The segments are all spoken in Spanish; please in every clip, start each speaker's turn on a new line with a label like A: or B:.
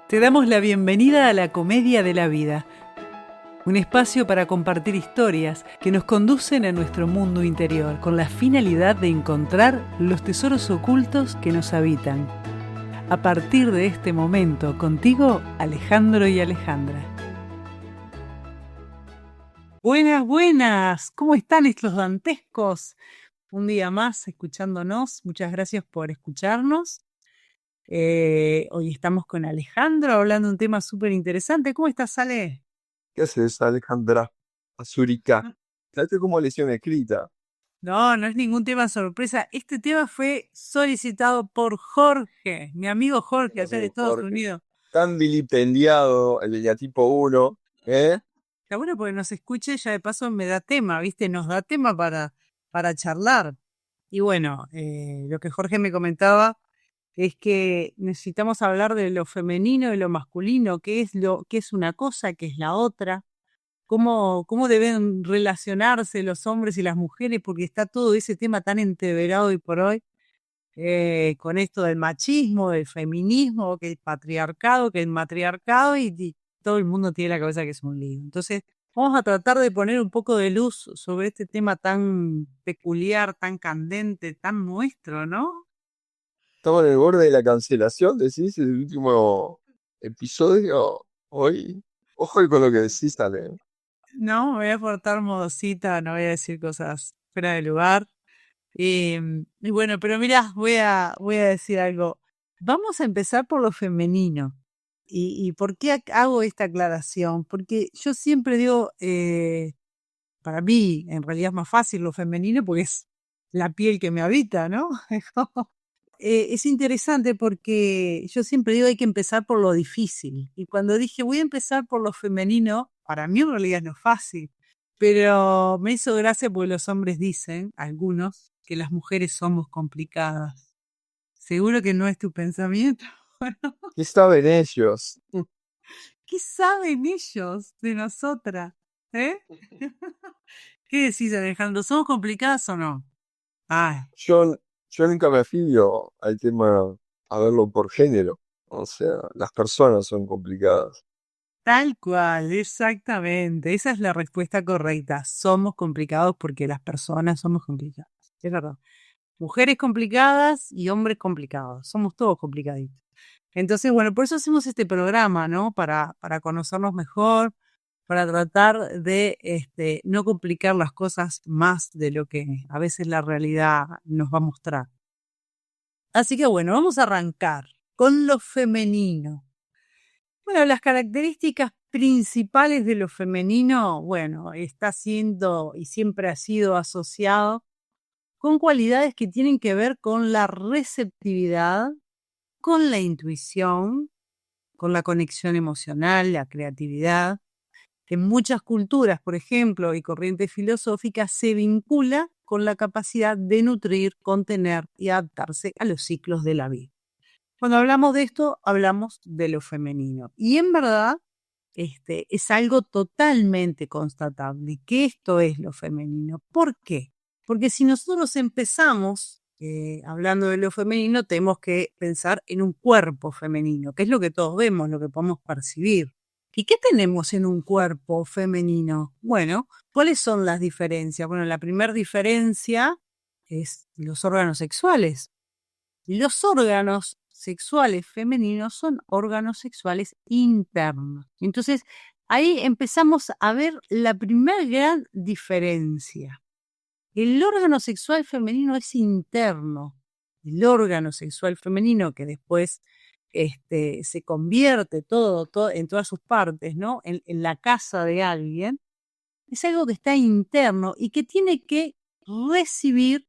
A: Te damos la bienvenida a la Comedia de la Vida, un espacio para compartir historias que nos conducen a nuestro mundo interior con la finalidad de encontrar los tesoros ocultos que nos habitan. A partir de este momento, contigo, Alejandro y Alejandra. Buenas, buenas. ¿Cómo están estos dantescos? Un día más escuchándonos. Muchas gracias por escucharnos. Hoy estamos con Alejandro hablando de un tema súper interesante. ¿Cómo estás, Ale?
B: ¿Qué haces, Alejandra Azurica? Trate como lesión escrita.
A: No, no es ningún tema sorpresa. Este tema fue solicitado por Jorge, mi amigo Jorge, allá de
B: Sí,
A: Estados
B: Jorge.
A: Unidos.
B: Tan vilipendiado el de tipo 1, ¿eh?
A: Está bueno porque nos escuche, ya de paso me da tema, ¿viste? Nos da tema para charlar. Y bueno, lo que Jorge me comentaba es que necesitamos hablar de lo femenino y lo masculino, qué es una cosa, qué es la otra. Cómo deben relacionarse los hombres y las mujeres, porque está todo ese tema tan entreverado hoy por hoy, con esto del machismo, del feminismo, que el patriarcado, que el matriarcado, y todo el mundo tiene la cabeza que es un lío. Entonces, vamos a tratar de poner un poco de luz sobre este tema tan peculiar, tan candente, tan nuestro, ¿no?
B: Estamos en el borde de la cancelación, decís, el último episodio hoy. Ojo con lo que decís, Ale.
A: No, me voy a portar modosita, no voy a decir cosas fuera de lugar. Y bueno, pero mira, voy a decir algo. Vamos a empezar por lo femenino. ¿Y por qué hago esta aclaración? Porque yo siempre digo, para mí en realidad es más fácil lo femenino porque es la piel que me habita, ¿no? Es interesante porque yo siempre digo hay que empezar por lo difícil. Y cuando dije voy a empezar por lo femenino, para mí en realidad no es fácil. Pero me hizo gracia porque los hombres dicen, algunos, que las mujeres somos complicadas. Seguro que no es tu pensamiento.
B: ¿Qué saben ellos?
A: ¿Qué saben ellos de nosotras? ¿Eh? ¿Qué decís, Alejandro? ¿Somos complicadas o no? Ay,
B: Yo, yo nunca me afilio al tema a verlo por género. O sea, las personas son complicadas.
A: tal cual, exactamente. Esa es la respuesta correcta. Somos complicados porque las personas somos complicadas. Es verdad. Mujeres complicadas y hombres complicados. Somos todos complicaditos. Entonces, bueno, por eso hacemos este programa, ¿no? Para conocernos mejor, para tratar de no complicar las cosas más de lo que a veces la realidad nos va a mostrar. Así que bueno, vamos a arrancar con lo femenino. Bueno, las características principales de lo femenino, bueno, está siendo y siempre ha sido asociado con cualidades que tienen que ver con la receptividad, con la intuición, con la conexión emocional, la creatividad. En muchas culturas, por ejemplo, y corrientes filosóficas, se vincula con la capacidad de nutrir, contener y adaptarse a los ciclos de la vida. Cuando hablamos de esto, hablamos de lo femenino. Y en verdad, es algo totalmente constatable, que esto es lo femenino. ¿Por qué? Porque si nosotros empezamos hablando de lo femenino, tenemos que pensar en un cuerpo femenino, que es lo que todos vemos, lo que podemos percibir. ¿Y qué tenemos en un cuerpo femenino? Bueno, ¿cuáles son las diferencias? Bueno, la primera diferencia es los órganos sexuales. Los órganos sexuales femeninos son órganos sexuales internos. Entonces, ahí empezamos a ver la primera gran diferencia. El órgano sexual femenino es interno. El órgano sexual femenino que después se convierte todo en todas sus partes, ¿no? En la casa de alguien, es algo que está interno y que tiene que recibir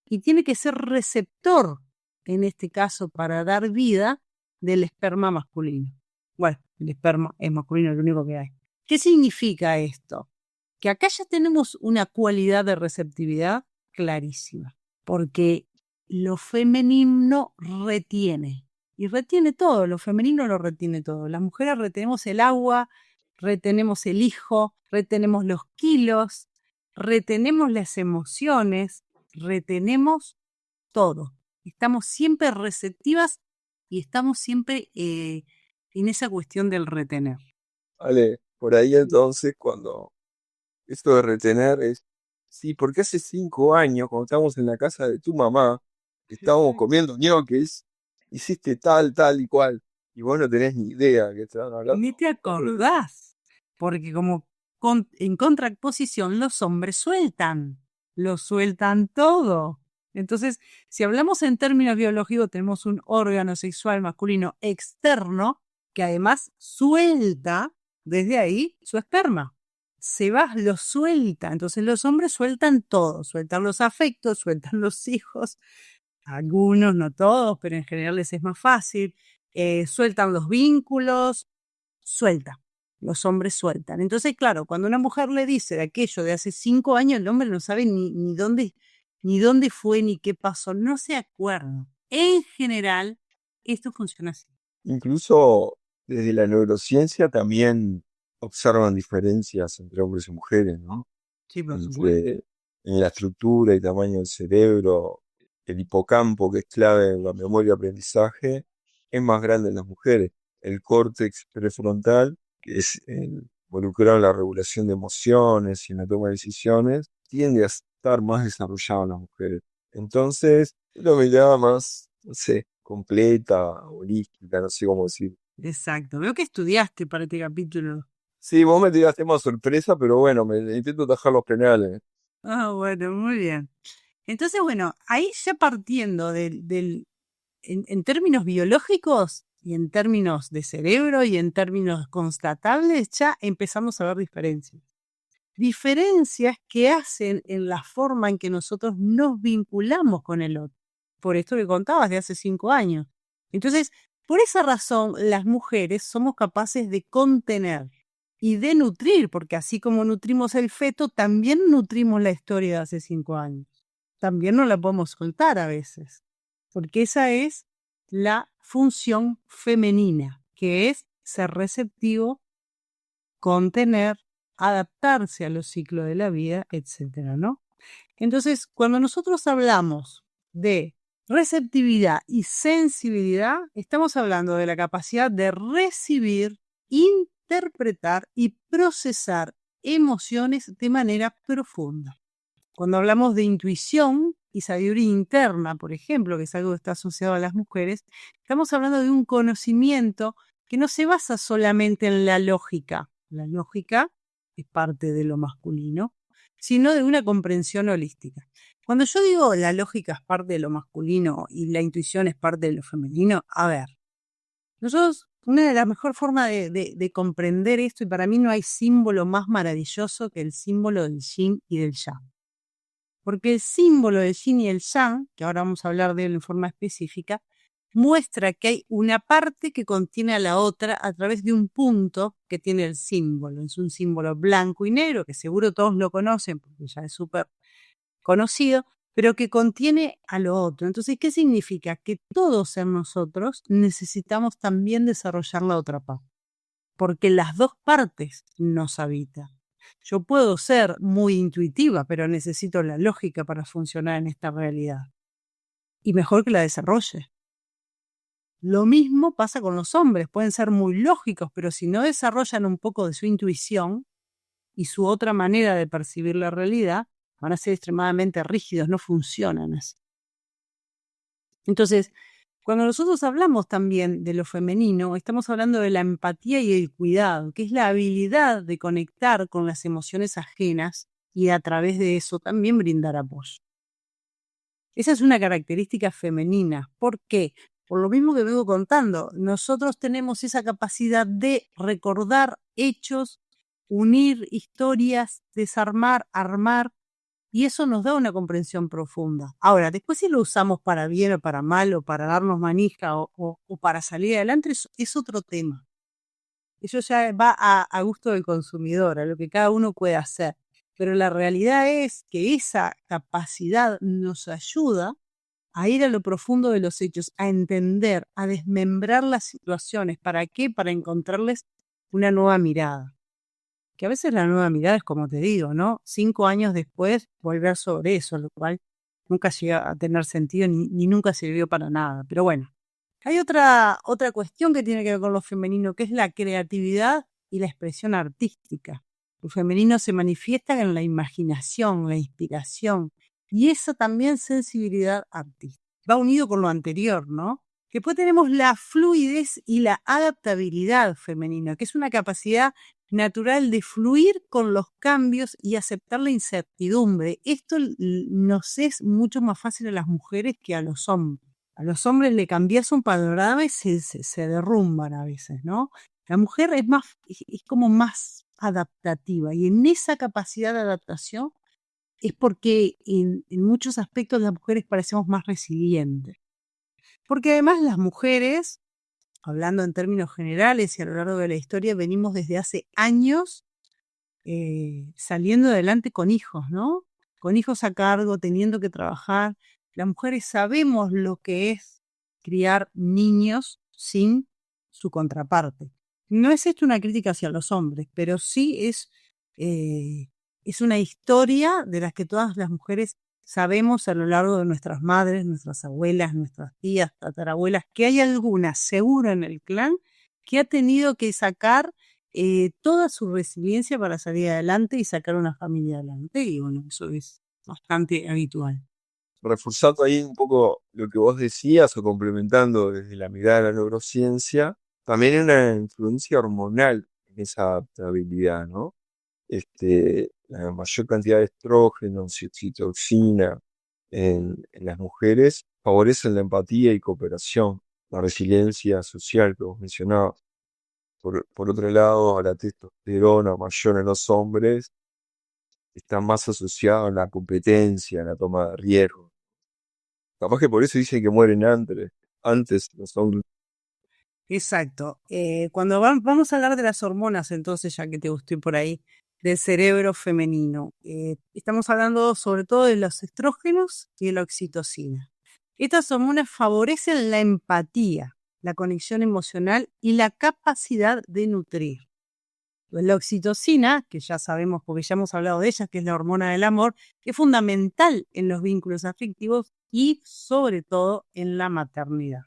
A: y tiene que ser receptor, en este caso, para dar vida, del esperma masculino. Bueno, el esperma es masculino, es lo único que hay. ¿Qué significa esto? Que acá ya tenemos una cualidad de receptividad clarísima, porque lo femenino retiene, y retiene todo, lo femenino lo retiene todo. Las mujeres retenemos el agua, retenemos el hijo, retenemos los kilos, retenemos las emociones, retenemos todo. Estamos siempre receptivas y estamos siempre en esa cuestión del retener.
B: Vale, por ahí entonces cuando esto de retener es, sí, porque hace 5 años, cuando estábamos en la casa de tu mamá, estábamos comiendo ñoquis, hiciste tal, tal y cual, y vos no tenés ni idea que estaban
A: Ni
B: hablando.
A: te acordás, porque como en contraposición los hombres sueltan, lo sueltan todo. Entonces, si hablamos en términos biológicos, tenemos un órgano sexual masculino externo que además suelta desde ahí su esperma. Se va, lo suelta. Entonces los hombres sueltan todo, sueltan los afectos, sueltan los hijos, algunos, no todos, pero en general les es más fácil, sueltan los vínculos, suelta. Los hombres sueltan. Entonces, claro, cuando una mujer le dice de aquello de hace 5 años, el hombre no sabe ni dónde fue, ni qué pasó, no se acuerda. En general, esto funciona así.
B: Incluso desde la neurociencia también observan diferencias entre hombres y mujeres, ¿no?
A: Sí, por supuesto.
B: Entre en la estructura y tamaño del cerebro, el hipocampo, que es clave en la memoria y aprendizaje, es más grande en las mujeres. El córtex prefrontal, que es el involucrado en la regulación de emociones y en la toma de decisiones, tiende a estar más desarrollado en las mujeres. Entonces, es una mirada más, no sé, completa, holística, no sé cómo decir.
A: Exacto. Veo que estudiaste para este capítulo.
B: Sí, vos me tiraste más sorpresa, pero bueno, me intento tajar los penales.
A: Ah, bueno, muy bien. Entonces, bueno, ahí ya partiendo en términos biológicos y en términos de cerebro y en términos constatables, ya empezamos a ver diferencias. Diferencias que hacen en la forma en que nosotros nos vinculamos con el otro. Por esto que contabas de hace 5 años. Entonces, por esa razón, las mujeres somos capaces de contener y de nutrir, porque así como nutrimos el feto, también nutrimos la historia de hace 5 años. También no la podemos soltar a veces, porque esa es la función femenina, que es ser receptivo, contener, adaptarse a los ciclos de la vida, etcétera, ¿no? Entonces, cuando nosotros hablamos de receptividad y sensibilidad, estamos hablando de la capacidad de recibir, interpretar y procesar emociones de manera profunda. Cuando hablamos de intuición y sabiduría interna, por ejemplo, que es algo que está asociado a las mujeres, estamos hablando de un conocimiento que no se basa solamente en la lógica. La lógica es parte de lo masculino, sino de una comprensión holística. Cuando yo digo la lógica es parte de lo masculino y la intuición es parte de lo femenino, a ver, nosotros, una de las mejores formas de comprender esto, y para mí no hay símbolo más maravilloso que el símbolo del yin y del yang. Porque el símbolo del yin y el yang, que ahora vamos a hablar de él en forma específica, muestra que hay una parte que contiene a la otra a través de un punto que tiene el símbolo. Es un símbolo blanco y negro, que seguro todos lo conocen porque ya es súper conocido, pero que contiene a lo otro. Entonces, ¿qué significa? Que todos en nosotros necesitamos también desarrollar la otra parte, porque las dos partes nos habitan. Yo puedo ser muy intuitiva, pero necesito la lógica para funcionar en esta realidad. Y mejor que la desarrolle. Lo mismo pasa con los hombres. Pueden ser muy lógicos, pero si no desarrollan un poco de su intuición y su otra manera de percibir la realidad, van a ser extremadamente rígidos, no funcionan así. Entonces, cuando nosotros hablamos también de lo femenino, estamos hablando de la empatía y el cuidado, que es la habilidad de conectar con las emociones ajenas y a través de eso también brindar apoyo. Esa es una característica femenina. ¿Por qué? Por lo mismo que vengo contando, nosotros tenemos esa capacidad de recordar hechos, unir historias, desarmar, armar, y eso nos da una comprensión profunda. Ahora, después si lo usamos para bien o para mal, o para darnos manija o para salir adelante, es otro tema. Eso ya va a gusto del consumidor, a lo que cada uno puede hacer. Pero la realidad es que esa capacidad nos ayuda a ir a lo profundo de los hechos, a entender, a desmembrar las situaciones. ¿Para qué? Para encontrarles una nueva mirada. Que a veces la nueva mirada es como te digo, ¿no? 5 años después volver sobre eso, lo cual nunca llega a tener sentido ni nunca sirvió para nada. Pero bueno, Hay otra cuestión que tiene que ver con lo femenino, que es la creatividad y la expresión artística. Lo femenino se manifiesta en la imaginación, la inspiración y esa también sensibilidad artística. Va unido con lo anterior, ¿no? Después tenemos la fluidez y la adaptabilidad femenina, que es una capacidad natural de fluir con los cambios y aceptar la incertidumbre. Esto nos es mucho más fácil a las mujeres que a los hombres. A los hombres le cambias un panorama y se derrumban a veces, ¿no? La mujer es como más adaptativa y en esa capacidad de adaptación es porque en muchos aspectos las mujeres parecemos más resilientes. Porque además las mujeres, hablando en términos generales y a lo largo de la historia, venimos desde hace años saliendo adelante con hijos, ¿no? Con hijos a cargo, teniendo que trabajar. Las mujeres sabemos lo que es criar niños sin su contraparte. No es esto una crítica hacia los hombres, pero sí es una historia de las que todas las mujeres sabemos a lo largo de nuestras madres, nuestras abuelas, nuestras tías, tatarabuelas, que hay alguna segura en el clan que ha tenido que sacar toda su resiliencia para salir adelante y sacar una familia adelante. Y bueno, eso es bastante habitual.
B: Reforzando ahí un poco lo que vos decías o complementando desde la mirada de la neurociencia, también hay una influencia hormonal en esa adaptabilidad, ¿no? La mayor cantidad de estrógenos y oxitoxina en las mujeres favorecen la empatía y cooperación, la resiliencia social que vos mencionabas. Por otro lado, la testosterona mayor en los hombres está más asociada a la competencia, a la toma de riesgos. Capaz que por eso dicen que mueren antes los hombres.
A: Exacto. Cuando vamos a hablar de las hormonas, entonces, ya que te gusté por ahí, del cerebro femenino, estamos hablando sobre todo de los estrógenos y de la oxitocina. Estas hormonas favorecen la empatía, la conexión emocional y la capacidad de nutrir. La oxitocina, que ya sabemos porque ya hemos hablado de ella, que es la hormona del amor, es fundamental en los vínculos afectivos y sobre todo en la maternidad.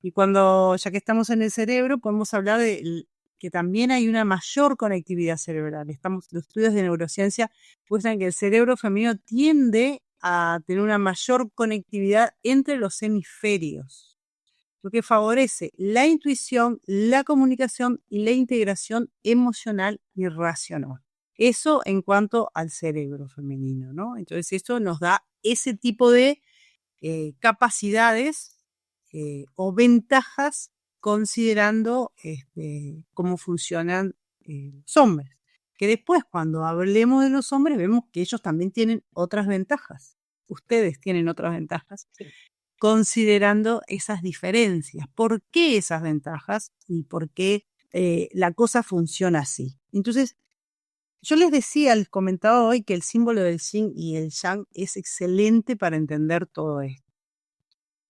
A: Y ya que estamos en el cerebro, podemos hablar de que también hay una mayor conectividad cerebral. Los estudios de neurociencia muestran que el cerebro femenino tiende a tener una mayor conectividad entre los hemisferios, lo que favorece la intuición, la comunicación y la integración emocional y racional. Eso en cuanto al cerebro femenino, ¿no? Entonces esto nos da ese tipo de capacidades o ventajas considerando cómo funcionan los hombres. Que después cuando hablemos de los hombres vemos que ellos también tienen otras ventajas. Ustedes tienen otras ventajas. Sí. Considerando esas diferencias. ¿Por qué esas ventajas? Y por qué la cosa funciona así. Entonces, yo les comentaba hoy que el símbolo del yin y el yang es excelente para entender todo esto.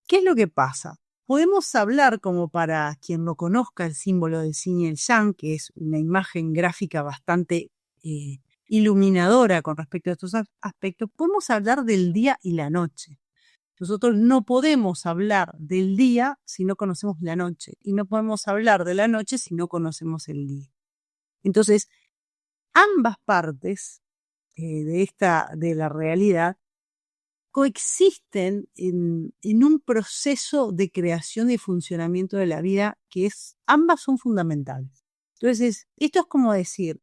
A: ¿Qué es lo que pasa? Podemos hablar, como para quien no conozca el símbolo del yin y el yang, que es una imagen gráfica bastante iluminadora con respecto a estos aspectos, podemos hablar del día y la noche. Nosotros no podemos hablar del día si no conocemos la noche y no podemos hablar de la noche si no conocemos el día. Entonces, ambas partes de la realidad coexisten en un proceso de creación y funcionamiento de la vida que ambas son fundamentales. Entonces, esto es como decir,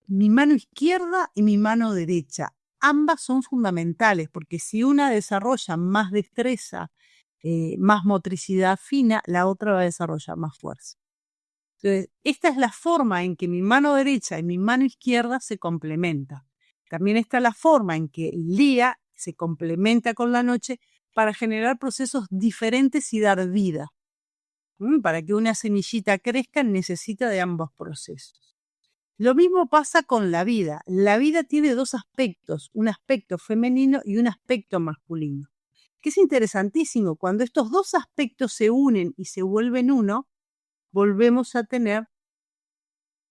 A: mi mano izquierda y mi mano derecha, ambas son fundamentales, porque si una desarrolla más destreza, más motricidad fina, la otra va a desarrollar más fuerza. Entonces, esta es la forma en que mi mano derecha y mi mano izquierda se complementan. También está la forma en que el día se complementa con la noche para generar procesos diferentes y dar vida. Para que una semillita crezca necesita de ambos procesos. Lo mismo pasa con la vida. La vida tiene dos aspectos, un aspecto femenino y un aspecto masculino. Que es interesantísimo, cuando estos dos aspectos se unen y se vuelven uno, volvemos a tener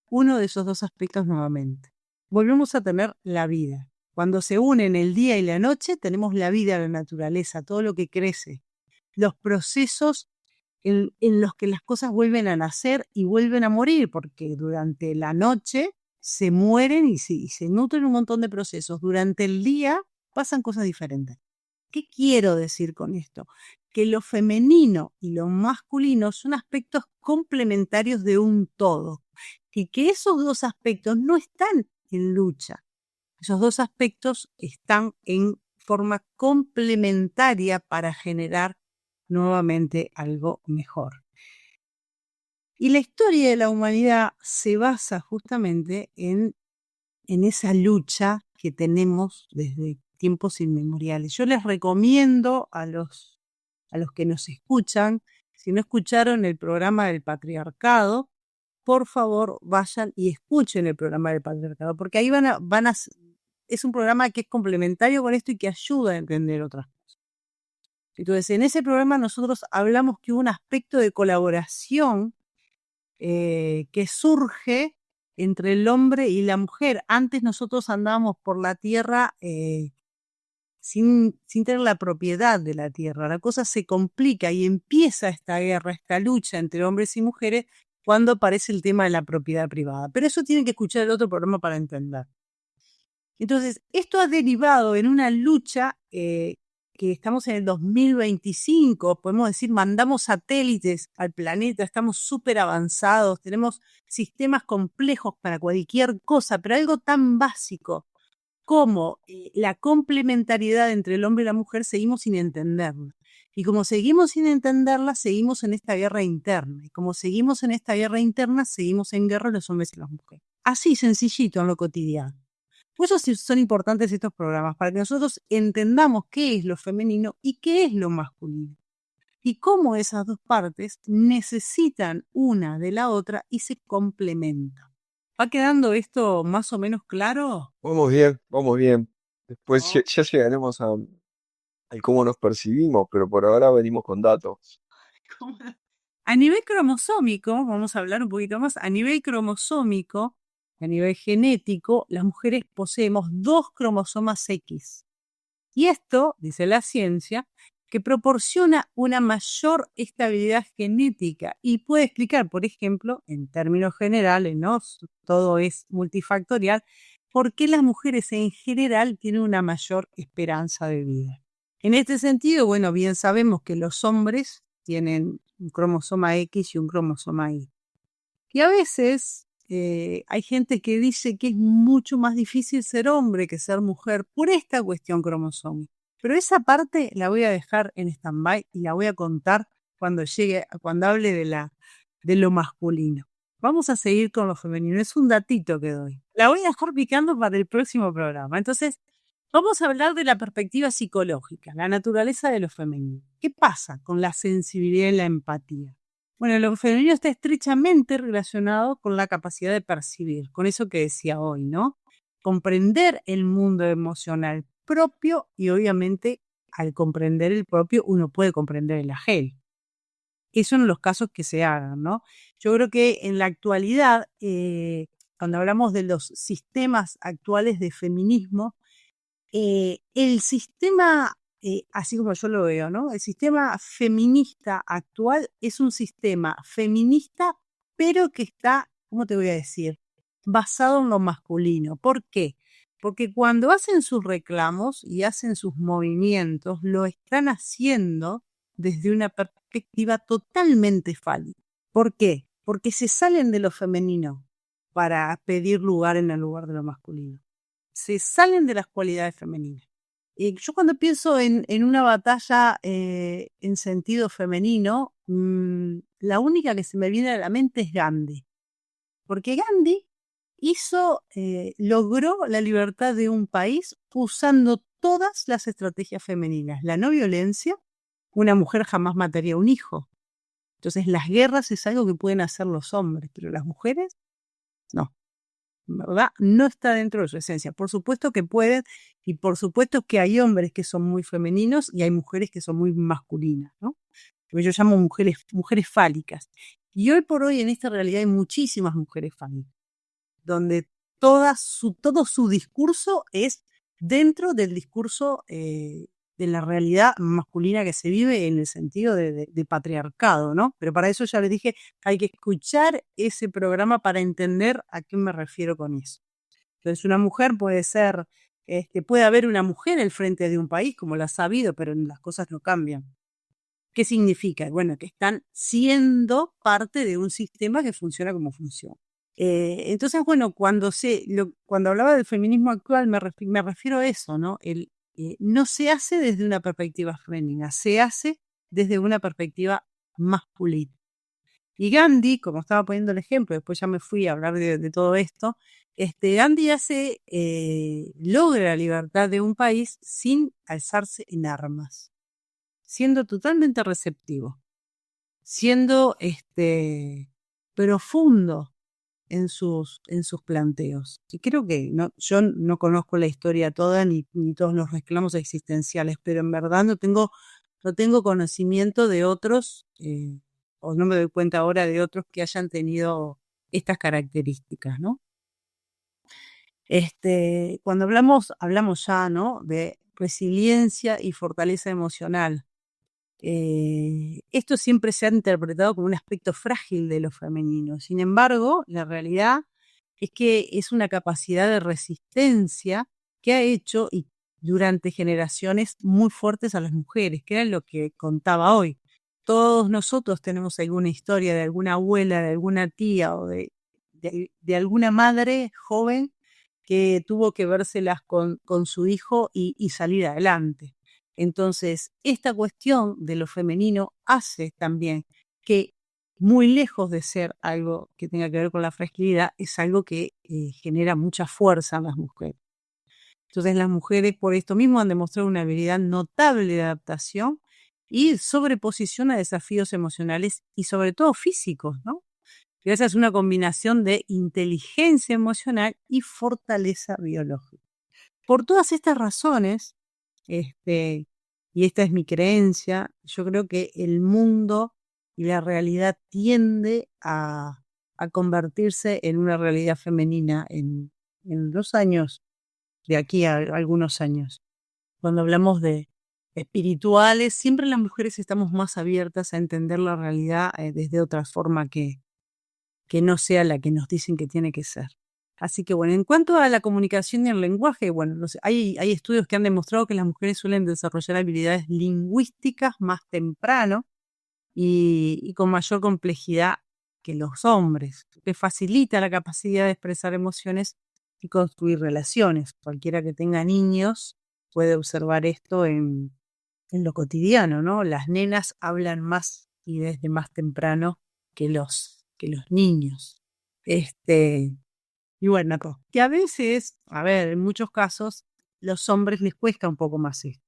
A: uno de esos dos aspectos nuevamente. Volvemos a tener la vida. Cuando se unen el día y la noche, tenemos la vida, la naturaleza, todo lo que crece, los procesos en los que las cosas vuelven a nacer y vuelven a morir, porque durante la noche se mueren y se nutren un montón de procesos. Durante el día pasan cosas diferentes. ¿Qué quiero decir con esto? Que lo femenino y lo masculino son aspectos complementarios de un todo y que esos dos aspectos no están en lucha. Esos dos aspectos están en forma complementaria para generar nuevamente algo mejor. Y la historia de la humanidad se basa justamente en esa lucha que tenemos desde tiempos inmemoriales. Yo les recomiendo a los que nos escuchan, si no escucharon el programa del patriarcado, por favor vayan y escuchen el programa del patriarcado, porque ahí es un programa que es complementario con esto y que ayuda a entender otras cosas. Entonces, en ese programa nosotros hablamos que un aspecto de colaboración que surge entre el hombre y la mujer. Antes nosotros andábamos por la tierra sin tener la propiedad de la tierra. La cosa se complica y empieza esta guerra, esta lucha entre hombres y mujeres cuando aparece el tema de la propiedad privada. Pero eso tienen que escuchar el otro programa para entender. Entonces, esto ha derivado en una lucha que estamos en el 2025, podemos decir, mandamos satélites al planeta, estamos súper avanzados, tenemos sistemas complejos para cualquier cosa, pero algo tan básico como la complementariedad entre el hombre y la mujer seguimos sin entenderla. Y como seguimos sin entenderla, seguimos en esta guerra interna. Y como seguimos en esta guerra interna, seguimos en guerra los hombres y las mujeres. Así, sencillito en lo cotidiano. Por eso son importantes estos programas, para que nosotros entendamos qué es lo femenino y qué es lo masculino. Y cómo esas dos partes necesitan una de la otra y se complementan. ¿Va quedando esto más o menos claro?
B: Vamos bien, vamos bien. Después
A: ¿No?
B: ya llegaremos a cómo nos percibimos, pero por ahora venimos con datos.
A: A nivel cromosómico, vamos a hablar un poquito más, a nivel cromosómico, a nivel genético, las mujeres poseemos 2 cromosomas X. Y esto, dice la ciencia, que proporciona una mayor estabilidad genética y puede explicar, por ejemplo, en términos generales, ¿no? Todo es multifactorial, por qué las mujeres en general tienen una mayor esperanza de vida. En este sentido, bueno, bien sabemos que los hombres tienen un cromosoma X y un cromosoma Y. Y a veces hay gente que dice que es mucho más difícil ser hombre que ser mujer por esta cuestión cromosómica. Pero esa parte la voy a dejar en stand-by y la voy a contar cuando hable de lo masculino. Vamos a seguir con lo femenino. Es un datito que doy. La voy a dejar picando para el próximo programa. Entonces, vamos a hablar de la perspectiva psicológica, la naturaleza de lo femenino. ¿Qué pasa con la sensibilidad y la empatía? Bueno, lo femenino está estrechamente relacionado con la capacidad de percibir, con eso que decía hoy, ¿no? Comprender el mundo emocional propio y obviamente al comprender el propio uno puede comprender el ajeno. Esos son los casos que se hagan, ¿no? Yo creo que en la actualidad, cuando hablamos de los sistemas actuales de feminismo, el sistema, así como yo lo veo, ¿no? El sistema feminista actual es un sistema feminista, pero que está, ¿cómo te voy a decir? Basado en lo masculino. ¿Por qué? Porque cuando hacen sus reclamos y hacen sus movimientos, lo están haciendo desde una perspectiva totalmente fálica. ¿Por qué? Porque se salen de lo femenino para pedir lugar en el lugar de lo masculino. Se salen de las cualidades femeninas. Yo cuando pienso en una batalla en sentido femenino, la única que se me viene a la mente es Gandhi. Porque Gandhi logró la libertad de un país usando todas las estrategias femeninas. La no violencia, una mujer jamás mataría a un hijo. Entonces las guerras es algo que pueden hacer los hombres, pero las mujeres no. ¿Verdad? No está dentro de su esencia. Por supuesto que pueden, y por supuesto que hay hombres que son muy femeninos y hay mujeres que son muy masculinas, ¿no? Porque yo llamo mujeres fálicas. Y hoy por hoy en esta realidad hay muchísimas mujeres fálicas, donde todo su discurso es dentro del discurso de la realidad masculina que se vive en el sentido de patriarcado, ¿no? Pero para eso ya les dije, hay que escuchar ese programa para entender a qué me refiero con eso. Entonces, una mujer puede ser, puede haber una mujer al frente de un país, como la ha sabido, pero las cosas no cambian. ¿Qué significa? Bueno, que están siendo parte de un sistema que funciona como funciona. Entonces, bueno, cuando hablaba del feminismo actual, me refiero a eso, ¿no? No se hace desde una perspectiva femenina, se hace desde una perspectiva masculina. Y Gandhi, como estaba poniendo el ejemplo, después ya me fui a hablar de todo esto, Gandhi logra la libertad de un país sin alzarse en armas, siendo totalmente receptivo, siendo profundo en sus planteos. Y creo que yo no conozco la historia toda ni todos los reclamos existenciales, pero en verdad no tengo conocimiento de otros, o no me doy cuenta ahora de otros que hayan tenido estas características, ¿no? Cuando hablamos ya, ¿no?, de resiliencia y fortaleza emocional. Esto siempre se ha interpretado como un aspecto frágil de lo femenino. Sin embargo, la realidad es que es una capacidad de resistencia que ha hecho y durante generaciones muy fuertes a las mujeres, que era lo que contaba hoy. Todos nosotros tenemos alguna historia de alguna abuela, de alguna tía o de alguna madre joven que tuvo que vérselas con su hijo y salir adelante. Entonces, esta cuestión de lo femenino hace también que, muy lejos de ser algo que tenga que ver con la fragilidad, es algo que genera mucha fuerza en las mujeres. Entonces, las mujeres por esto mismo han demostrado una habilidad notable de adaptación y sobreposición a desafíos emocionales y sobre todo físicos, ¿no? Gracias a una combinación de inteligencia emocional y fortaleza biológica. Por todas estas razones, y esta es mi creencia, yo creo que el mundo y la realidad tiende a convertirse en una realidad femenina en los años, de aquí a algunos años. Cuando hablamos de espirituales, siempre las mujeres estamos más abiertas a entender la realidad desde otra forma que no sea la que nos dicen que tiene que ser. Así que bueno, en cuanto a la comunicación y el lenguaje, bueno, hay estudios que han demostrado que las mujeres suelen desarrollar habilidades lingüísticas más temprano y con mayor complejidad que los hombres, que facilita la capacidad de expresar emociones y construir relaciones. Cualquiera que tenga niños puede observar esto en lo cotidiano, ¿no? Las nenas hablan más y desde más temprano que los niños. Y bueno, que a veces, en muchos casos, los hombres les cuesta un poco más esto.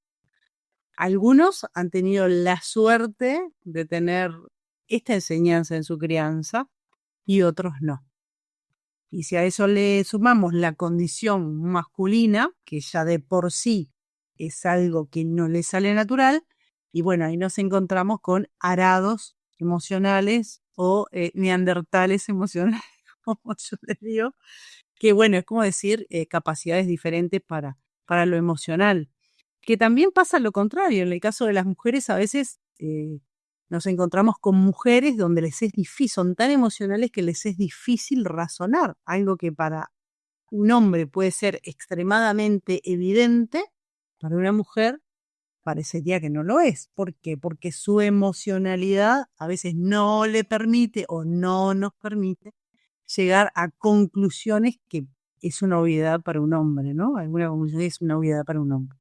A: Algunos han tenido la suerte de tener esta enseñanza en su crianza y otros no. Y si a eso le sumamos la condición masculina, que ya de por sí es algo que no le sale natural, y bueno, ahí nos encontramos con arados emocionales o neandertales emocionales, como yo les digo, que bueno, es como decir capacidades diferentes para lo emocional. Que también pasa lo contrario, en el caso de las mujeres a veces nos encontramos con mujeres donde les es difícil, son tan emocionales que les es difícil razonar, algo que para un hombre puede ser extremadamente evidente, para una mujer parecería que no lo es. ¿Por qué? Porque su emocionalidad a veces no le permite o no nos permite llegar a conclusiones que es una obviedad para un hombre, ¿no? Alguna conclusión es una obviedad para un hombre.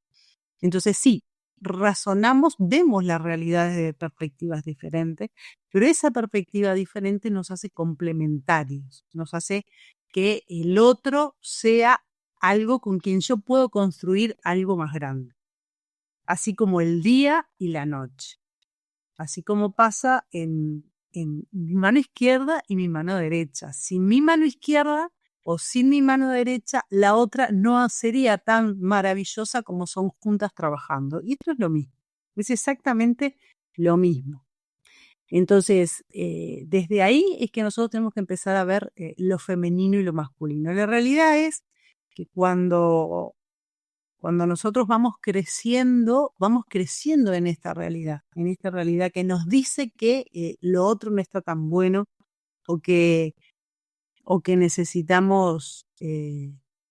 A: Entonces sí, razonamos, vemos la realidad desde perspectivas diferentes, pero esa perspectiva diferente nos hace complementarios, nos hace que el otro sea algo con quien yo puedo construir algo más grande, así como el día y la noche, así como pasa en mi mano izquierda y mi mano derecha. Sin mi mano izquierda o sin mi mano derecha, la otra no sería tan maravillosa como son juntas trabajando. Y esto es lo mismo, es exactamente lo mismo. Entonces, desde ahí es que nosotros tenemos que empezar a ver lo femenino y lo masculino. La realidad es que cuando Cuando nosotros vamos creciendo en esta realidad que nos dice que lo otro no está tan bueno o que necesitamos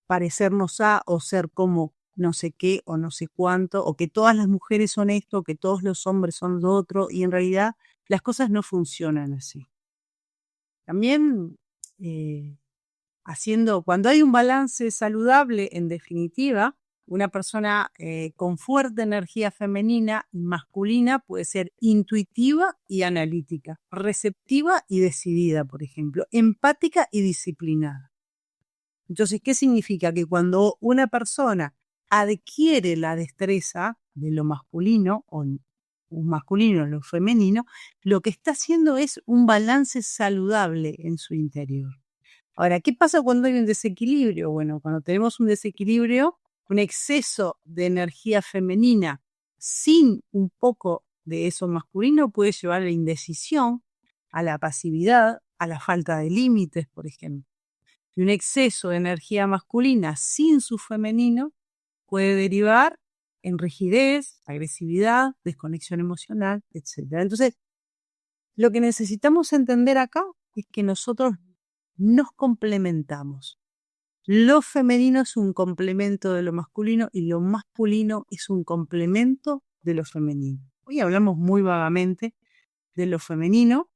A: parecernos a o ser como no sé qué o no sé cuánto, o que todas las mujeres son esto, o que todos los hombres son lo otro, y en realidad las cosas no funcionan así. También cuando hay un balance saludable, en definitiva, una persona con fuerte energía femenina y masculina puede ser intuitiva y analítica, receptiva y decidida, por ejemplo, empática y disciplinada. Entonces, ¿qué significa? Que cuando una persona adquiere la destreza de lo masculino o un masculino en lo femenino, lo que está haciendo es un balance saludable en su interior. Ahora, ¿qué pasa cuando hay un desequilibrio? Bueno, cuando tenemos un desequilibrio, un exceso de energía femenina sin un poco de eso masculino puede llevar a la indecisión, a la pasividad, a la falta de límites, por ejemplo. Y un exceso de energía masculina sin su femenino puede derivar en rigidez, agresividad, desconexión emocional, etc. Entonces, lo que necesitamos entender acá es que nosotros nos complementamos. Lo femenino es un complemento de lo masculino y lo masculino es un complemento de lo femenino. Hoy hablamos muy vagamente de lo femenino.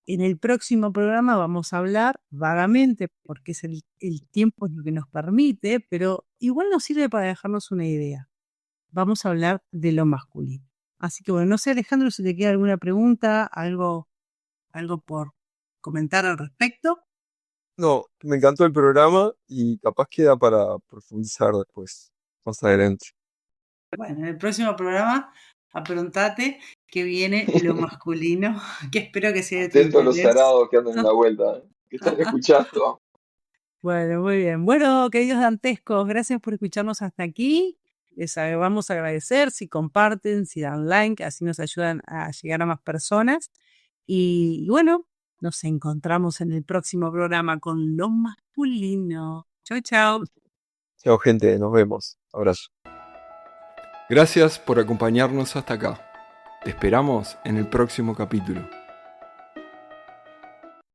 A: En el próximo programa vamos a hablar vagamente, porque es el tiempo es lo que nos permite, pero igual nos sirve para dejarnos una idea. Vamos a hablar de lo masculino. Así que bueno, no sé, Alejandro, si te queda alguna pregunta, algo por comentar al respecto.
B: No, me encantó el programa y capaz queda para profundizar después, más adelante.
A: Bueno, en el próximo programa, aprontate que viene lo masculino, que espero que sea de tu
C: Atento a los
A: interés.
C: tarados que andan en la vuelta, que están escuchando.
A: Bueno, muy bien. Bueno, queridos dantescos, gracias por escucharnos hasta aquí. Les vamos a agradecer si comparten, si dan like, así nos ayudan a llegar a más personas. Y bueno, nos encontramos en el próximo programa con lo masculino. Chau, chau.
B: Chao, gente, nos vemos. Abrazo.
D: Gracias por acompañarnos hasta acá. Te esperamos en el próximo capítulo.